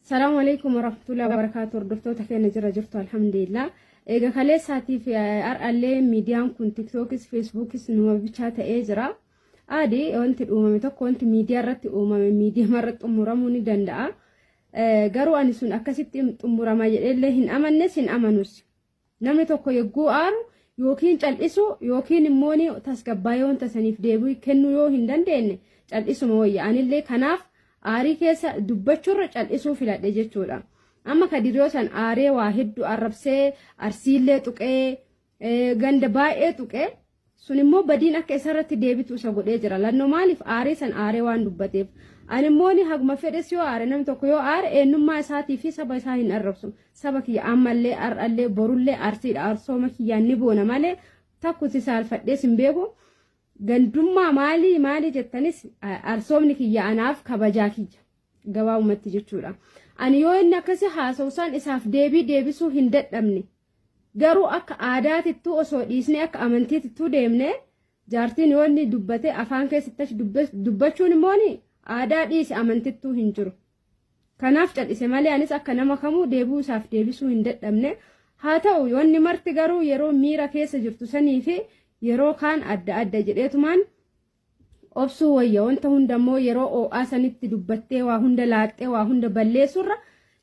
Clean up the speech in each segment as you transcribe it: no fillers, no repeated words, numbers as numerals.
السلام عليكم ورحمة الله وبركاته. ردفتو تكين جرجرتو الحمد لله. إيجا خلي ساتي في أرألي ميديام كون تيك توكس فيسبوكس نوما بيشاتا إجرا عادي أنت الأمم تكو أنت ميديا رت ميديا مرت أموراموني دندا غارو أنسون أكاسيت أموراما يلي هن أمنس هن أمنوس نمي تكو يقو آر يوكين تلقسو يوكين موني تسكبايون تسانيف ديبوي كنو يو هندن دين تلقسو موي يعني اللي كناف آري كيسا دبچور تلقسو فيلا ديجتورا أما كديروسان آري واحد عربسي أرسيلة توكي غند باي توكي سنمو بدين أكا إسارة ديبتو ساقود إجرا لأنه مالف آري سان آري وان دبتيف أنا موني حق مفيدس يو آري نم توكو يو آري إنما إساتي في سبا إساهين أربسو سبا كي أمال لي أر اللي برول لي أرسيل أرسوما كي يانيبونا مالي تاكو تسال فدسن بيبو غندوما مالي جتانيس أرسومني كي ياناف كباجاكي غواو متجتورا أنا يو إننا كسي حاسوسان إساف ديبسو هندت أمني garuu akka aadaatitti osoo dhiisne akka amantiitti deemne jaartiin yoonni dubbate afaan keessatti dubbachuun immoo aadaa dhiisi amantiitti hin jiru kanaaf cal'ise malee anis akka nama kamuu deebuu isaaf deebisuu hin dadhabne haa ta'u yoonni marti garuu yeroo miira keessa jirtu sanii fi yeroo kaan adda jedheetumaan obsuu wayya wanta hundammoo yeroo oo'aa sanitti dubbattee waa hunda laaxxee waa hunda balleessurra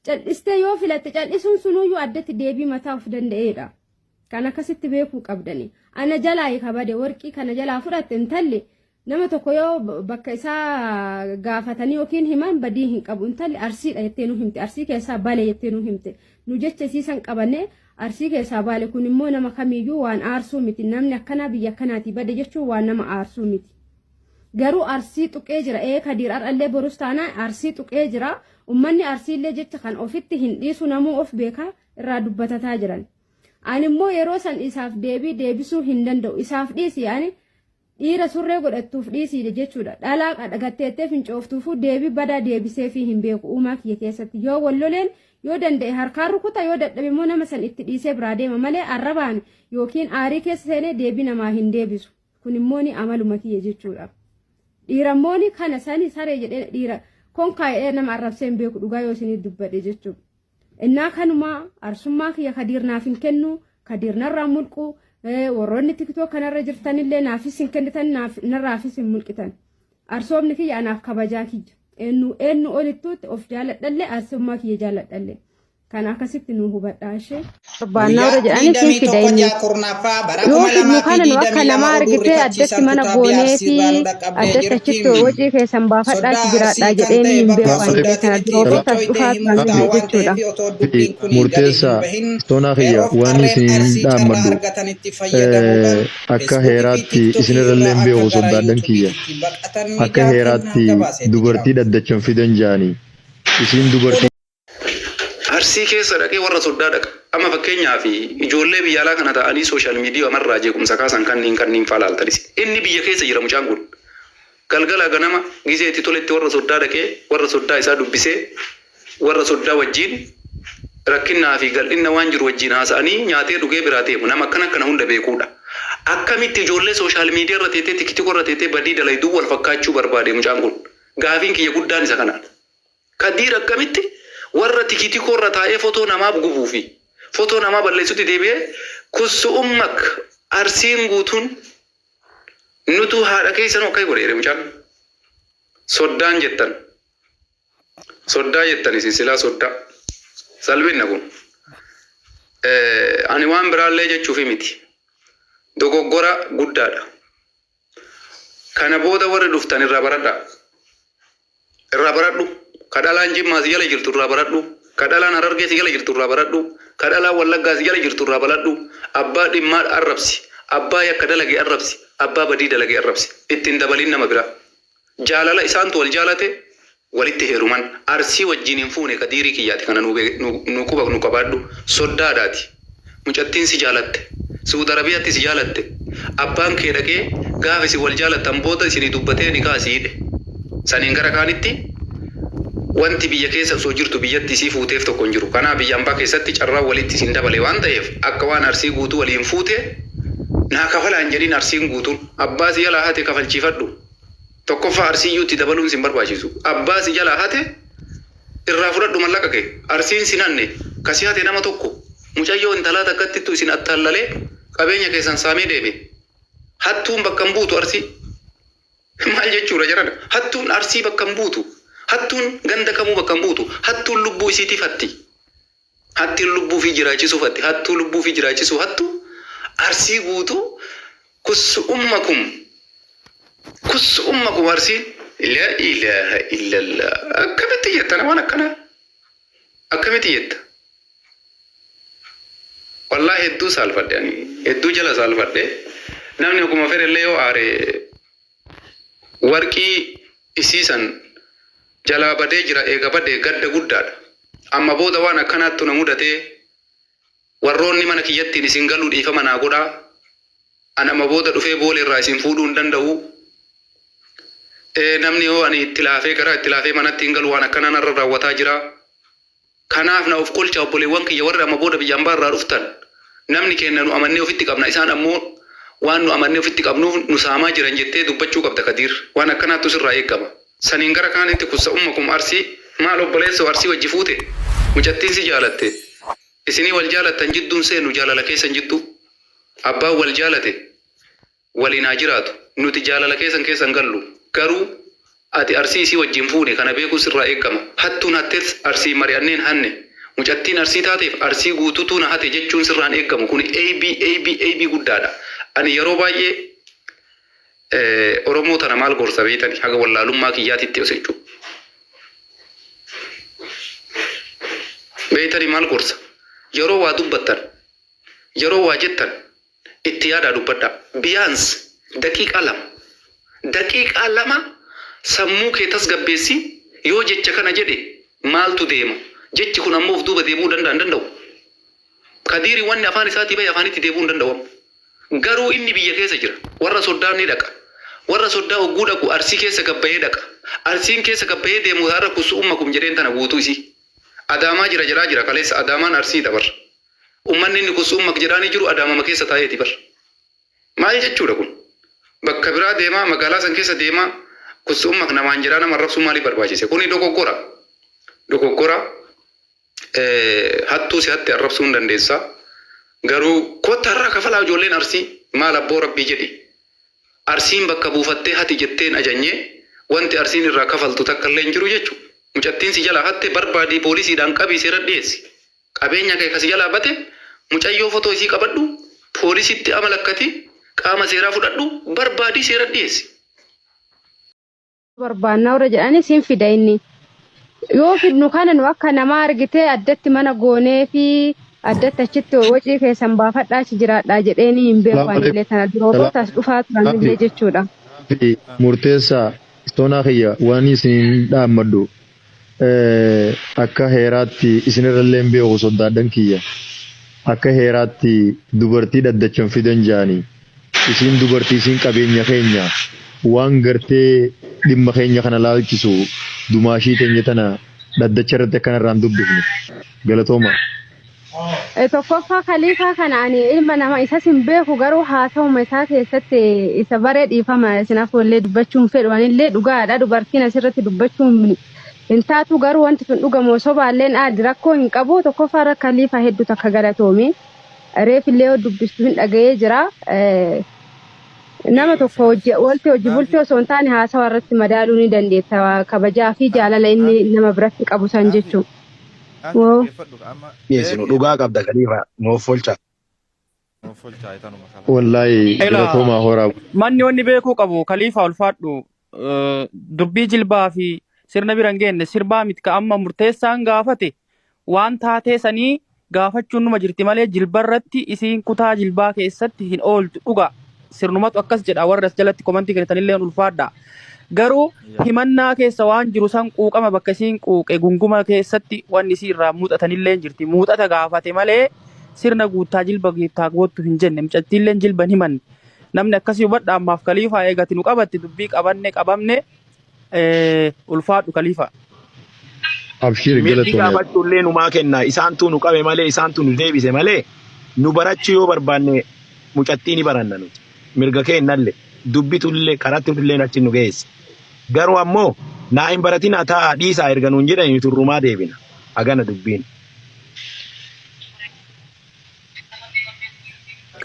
cal'iste yoo filatte cal'isuun sunuyyuu addatti deebii mataa of danda'eedha kan akkasitti beekuu qabdani ana jalaa kabade warqii kana jalaa fudhatte intalli nama tokko yoo bakka isaa gaafatanii yookiin himan badii hin qabu intalli arsiidha jettee nu himte arsii keessaa baale jettee nu himte nu jecha siisan qabanne arsii keessaa baale kun immoo nama kamiyyuu waan aarsuu miti namni akkana biyya kanaati bade jechuun waan nama aarsuu miti garuu arsii tuqee jira kadir arallee borus taana arsii tuqee jira ummanni arsiillee jecha kan ofitti hin dhiisu namuu of beeka irraa dubbatataa jiran ani immoo yeroo san isaaf deebisuu hin danda'u isaaf dhiisi yani dhiira surree godhattuuf dhiisi jechuudha dhalaa qadhagatteettee fincooftuufu deebii badaa deebisee fi hin beeku uumaa kiyya keessatti yoo walloleen yoo danda'e harkaan rukuta yoo dadhabe immoo nama san itti dhiisee biraa deema malee arrabaan yookiin aarii keessa seenee deebii namaa hin deebisu kun immoo ni amaluma kiyya jechuudha dhiira immoo ni kana sani saree jedhee dhiira konkaa'ee nama arrabseen beeku dhugaa yoo isin dubbadhe jechuudha innaa kanuma arsummaa kiyya kadir naaf hin kennu kadir narraa mulqu warroonni tiktok kanarra jirtanillee naafis hin kennitan narraafis hin mulqitan arsoomni kiyya anaaf kabajaa kiyya eenyu olittuutti of jaaladhalle arsummaa kiyya jaaladhalle kan akkasitti nu hubadhaa ishee barbaannaa hora jedhanii siin fidayni yoo fidnu kana nu akka nama argitee addatti mana boonee fi addatti achitti hojii keessan baafadhaatti jiraadhaa jedheeni hin beekan kana durootas dhufaa turan jechuudha. Murteessaa toonaa kiyya waan isin dhaammadhu akka heeraatti isinirrallee hin beeku soddaan kiyya akka heeraatti dubartii dhaddachan fidan jaanii isin dubartii arsii keessa dhaqee warra soddaa dhaqa amma fakkeenyaa fi ijoollee biyya alaa kana ta'anii sooshaal miidiyaa amarraa jeequmsa kaasan kanneen faalaaltanis inni biyya keessa jira mucaan kun galgala ganama gizeetti toletti warra soddaa dhaqee warra soddaa isaa dubbisee warra soddaa wajjin rakkinnaa fi gal'inna waan jiru wajjin haasa'anii nyaatee dhugee biraa deemu nama akkana hunda beekuudha akkamitti ijoollee sooshaal miidiyaa irra teetee tiktikoo irra teetee badii dalayduu wal fakkaachuu barbaade mucaan kun gaafiin kiyya guddaan isa kanaan kadiir akkamitti warra tiktikoo irra taa'ee footoo namaa gubuu fi footoo namaa balleessutti deebi'ee kussu ummak arsiin guutuun nutu haadha keessan akka godheere mucaan soddaan jettan isin silaa soddaa salphinna kun ani waan biraallee jechuufi miti dogoggora guddaadha kana booda warri dhuftan irraa baradhu kadhalaan jimmaas jala jirtu irraa baradhu kadhalaan harargees jala jirtu irraa baradhu kadhalaan wallaggaas jala jirtu irraa baradhu abbaa dhimmaa arrabsi abbaa yakka dalage arrabsi abbaa badii dalage arrabsi ittiin dabalin nama bira jaalala isaantu wal jaalate walitti heeruman arsii wajjin hin fuune kadiirii kiyyaati kana nu qabaadhu soddaadhaati mucattiin si jaalatte Suudi Arabiyaatti si jaalatte abbaan kee dhaqee gaafa si wal jaalattan booda isinii dubbatee ni kaasiidhe saniin gara kaanitti wanti biyya keessa osoo jirtu biyyatti isii fuuteef tokko hin jiru kanaa biyya ambaa keessatti carraa walitti isin dabale waan ta'eef akka waan arsii guutuu waliin fuute naa kafalaan jedhin arsiin guutuun abbaa si jalaa hate kafalchiifadhu tokkoffaa arsiiyyuutti dabaluun sin barbaachisu abbaa si jalaa hate irraa fudhadhu mallaqa kee arsiin sinanne kasii hate nama tokko mucayyoo intalaa takkattitu isin attaallalee qabeenya keessan saamee deeme hattuun bakka hin buutu arsii maal jechuudha jedhana hattuun arsii bakka hin buutu hattuun ganda kamuu bakka hin buutu hattuun lubbuu isiitiif hatti hattiin lubbuu fi jiraachisuu fatti hattuu lubbuu fi jiraachisuu hattu arsii guutu kussu ummakum arsiin la ilaha illallah akkamitti jettana waan akkana akkamitti jetta wallahi hedduu saalfadhe ani hedduu jala saalfadhe namni akkuma fedhellee yoo aare warqii isiisan jalaa badee jira eega badee gadda guddaadha amma booda waan akkanaattu na mudatee warroonni mana kiyyattiin isin galuu dhiifama naa godhaa an amma booda dhufee boolee irraa isin fuudhuu hin danda'u namni yoo ani itti laafee manatti hin galu waan akkanaa narra raawwataa jira kanaaf na of qolcha obboleewwan kiyya warra amma booda biyyaan baarraa dhuftan namni kenna nu amannee ofitti qabna isaan ammoo waan nu amannee ofitti qabnuuf nu saamaa jiran jettee dubbachuu qabda Kadiir waan akkanaattu sirraa eegama saniin gara kaanitti kussa ummakum arsii maal obboleessa arsii wajji fuute mucattiin si jaalatte isinii wal jaalattan jidduun seenu jaalala keessan jiddu abbaan wal jaalate waliin haa jiraatu nuti jaalala keessan gallu garuu ati arsii isii wajjin fuune kana beekuu sirraa eegama hattuun hattees arsii mari'anneen hanne mucattiin arsii taateef arsii guutuutu na hate jechuun sirraan eegamu kun AB guddaadha ani yeroo baay'ee Oromoo tana maal gorsa beetani haga wallaalummaa kiyyaatitti osechuu beetani maal gorsa yeroo waa dubbattan yeroo waa jettan itti yaadaa dubbadha biyaans daqiiqaa lama sammuu kee tasgabbeessi yoo jecha kana jedhe maaltu deema jechi kun ammoo of duuba deemuu danda'u Kadiiri wanni afaan isaatii bahe afaanitti deemuu hin danda'u garuu inni biyya keessa jira warra soddaan ni dhaqa warra soddaa hogguu dhaqu arsii keessa gabbahee dhaqa arsiin keessa gabbahee deemu har'a kusu ummakum jedheen tana guutuu isii adaamaa jira kaleessa adaamaan arsii dabar ummanni inni kusu ummak jedhaanii jiru adaamama keessa taa'eeti bar maal jechuudha kun bakka biraa deemaa magaalaa san keessa deemaa kusu ummak namaan jedhaa nama arrabsuu maaliif barbaachise kuni dogoggora hattuu si hatti arrabsuu hin dandeessa garuu kotta irraa kafalaa ijoolleen arsii maal abboo rabbii jedhi arsiin bakka buufattee hati jetteen ajanyee wanti arsiin irraa kafaltu takka illee hin jiru jechuudha. Mucattiin si jalaa hatte barbaadii poolisiidhaan qabii seera dhiyeessi. Qabeenya kee kasi jalaa bate mucayyoo fotoo isii qabadhu poolisitti amalakkati qaama seeraa fudhadhu barbaadii seera dhiyeessi. Barbaannaa warra jedhanii siin fida inni. Yoo fidnu kana nu akka namaa argitee addatti mana goonee fi addatti achitti wajii keessan baafadhaa achi jiraadhaa jedheeni hin beekanillee tana durootas dhufaa turanillee jechuudha. Murteessaa istoonaa kiyya waan isin dhaammadhu akka heeraatti isinirrallee hin beeku soddaadhan kiyya akka heeraatti dubartii daddachan fidan jaanii isin dubartii isin qabeenya keenya waan gartee dhimma keenya kana laalchisu dumaashii teenya tana daddacha irratti akkanarraan dubbifne galatooma. Tokkoffaa khaliifaa kanaan ilma nama isa sin beeku garuu haasawuma isaa keessatti isa baree dhiifama isinaaf wallee dubbachuun fedhanillee dhugaadha dubartiin asirratti dubbachuun hin taatu garuu wanti sun dhugamoo sobaalleen aadi rakkoo hin qabu tokkoffaa khaliifaa hedduu takka galatoomi reefillee dubbistu hin dhaga'ee jira nama tokko hojii bultii osoo hin taane haasawa irratti madaaluu ni dandeessa kabajaa fi jaalala inni nama biratti qabu san jechuudha. Yes, no dhugaa qabda khalifa noof folcha. Wallahi galatoomaa horaa. Manni wanni beekuu qabu khalifa ulfaadhu dubbii jilbaa fi sirna bira hin geenne sirbaa miti ka amma murteessaan gaafate waan taatee sanii gaafachuun numa jirti malee jilbarratti isiin kutaa jilbaa keessatti hin ooltu dhuga sirnumatu akkas jedha warra as jalatti komantii kennitanillee ulfaadha. Garuu himannaa keessa waan jiru san quuqama bakka isiin quuqe gunguma keessatti wanni isii irraa muuxatanillee jirti. Muuxata gaafate malee sirna guuttaa jilba guuttaa goottu hin jenne mucattiillee jilban himanne. Namni akkasii hubadha ammaaf khaliifaa eegati nu qabatti dubbii qabamne ulfaadhu khaliifaa. Abshir galatoomaa. Gaafachuullee numaa kenna isaantu nu qabe malee isaantu nu deebise malee nu barachuu yoo barbaanne mucattii ni baranna nuti. Mirga keennallee dubbitullee karattullee achi nu geesse. Garuu ammoo Naa hin baratin taa dhiisaa erga nuun jedhani turrumaa deebina. Agana dubbiin.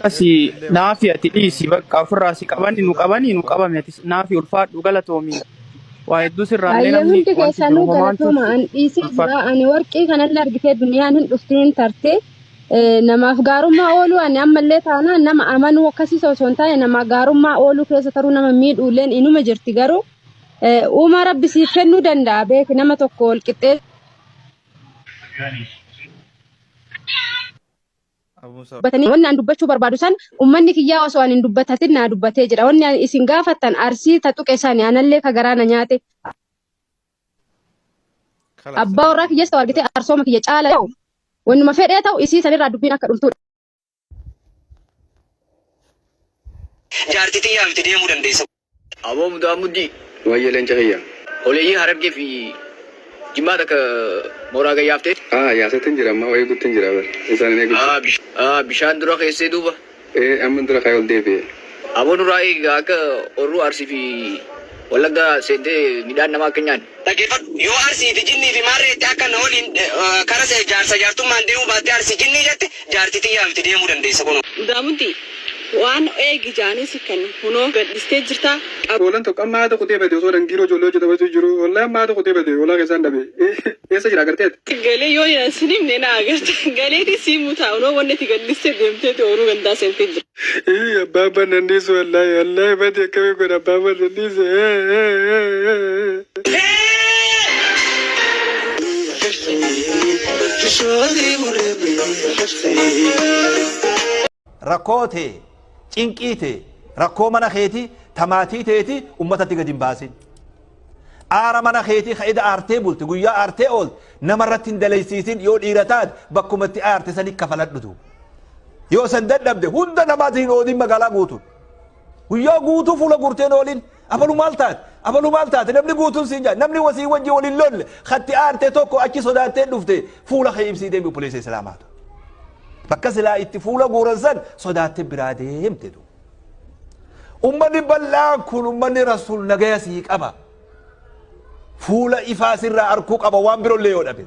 Kasi naafi ati dhiisi bakka ofirraa si qabani nu qabame ati naafi ulfaadhu galatoomi. Waa hedduu sirraallee namni Hundi keessanuu galatuma an dhiisii jira ani warqii kanallee argitee duniyaan hin dhuftiin tarte namaaf gaarummaa ooluu ani ammallee taanaan nama amanuu akkasii osoo hin taane nama gaarummaa ooluu keessa taruu nama miidhuulleen inuma jirti garuu uumaa rabbi siif kennuu danda'a beeki nama tokko ol qixxee. Wanni an dubbachuu barbaadu san ummanni kiyyaa osoo an hin dubbatatin naa dubbatee jira. Wanni an isin gaafattan arsii tuqe isaanii anallee ka garaana nyaate. Abbaa warraa kiyyaas ta'u argitee arsooma kiyya caala ta'u wannuma fedhee ta'u isii sanirraa dubbiin akka dhumtuudha. Jaartii xiyyaa miti deemuu dandeessa. Aboo mudaa muddii. Wayyee leenca kiyya. Oleeyyii harargee fi jimmaa takka mooraa gayyaafte. Yaasatiin jira amma wayii guttiin jira bar. Isaan inni eegutti. Bishaan dura keessee duuba. Amma dura kaayee ol deebi'e. Aboo duraa eegaa akka orruu arsii fi wallaggaa seentee midhaan namaa akka nyaanne. Dhaggeeffadhu yoo arsii fi jinnii fi maarreetti akka na waliin karaa jaarsa jaartummaan deemuu baattee arsii jinnii jette jaartii xiyyaa miti deemuu dandeessa kun. Daamunti waan eegi jaanis kan hunoo gadhistee jirta. Oolan tokko amma haata kutee bade osoo dangiiroo ijoollee hojjetamatu jiru wallee amma haata kutee bade walaa keessaan dhabe eessa jira agarteeti. Galee yoo sinif neena agarte galeeti sii mutaa hunoo wanni itti gadhistee deemteeti ooluu gandaa seentee jira. Abbaan bannanniisu wallaahi bade akkamii godha abbaan bannanniisu. Rakkoote cinqiite rakkoo mana keeti tamaatii teeti ummatatti gadi hin baasin. Aara mana keetii ka'ida aartee bulti guyyaa aartee ool namarratti hin dalaysiisin yoo dhiira taate bakkumatti aarte sanii kafaladhutu. Yoo san dadhabde hunda namaatiin ooliin magaalaa guutuun. Guyyaa guutuu fuula gurteen ooliin abaluu maal taate namni guutuun siin jaa namni wasii wajji waliin lolle khatti aarte tokko achi sodaattee dhufte fuula kee ibsii deemi obboleessa islaamaatu. Bakka silaa itti fuula guuran san sodaattee biraa deemte tu. Ummanni bal'aan kun ummanni rasuul nagaya sii qaba. Fuula ifaa sirraa arkuu qaba waan birollee yoo dhabe.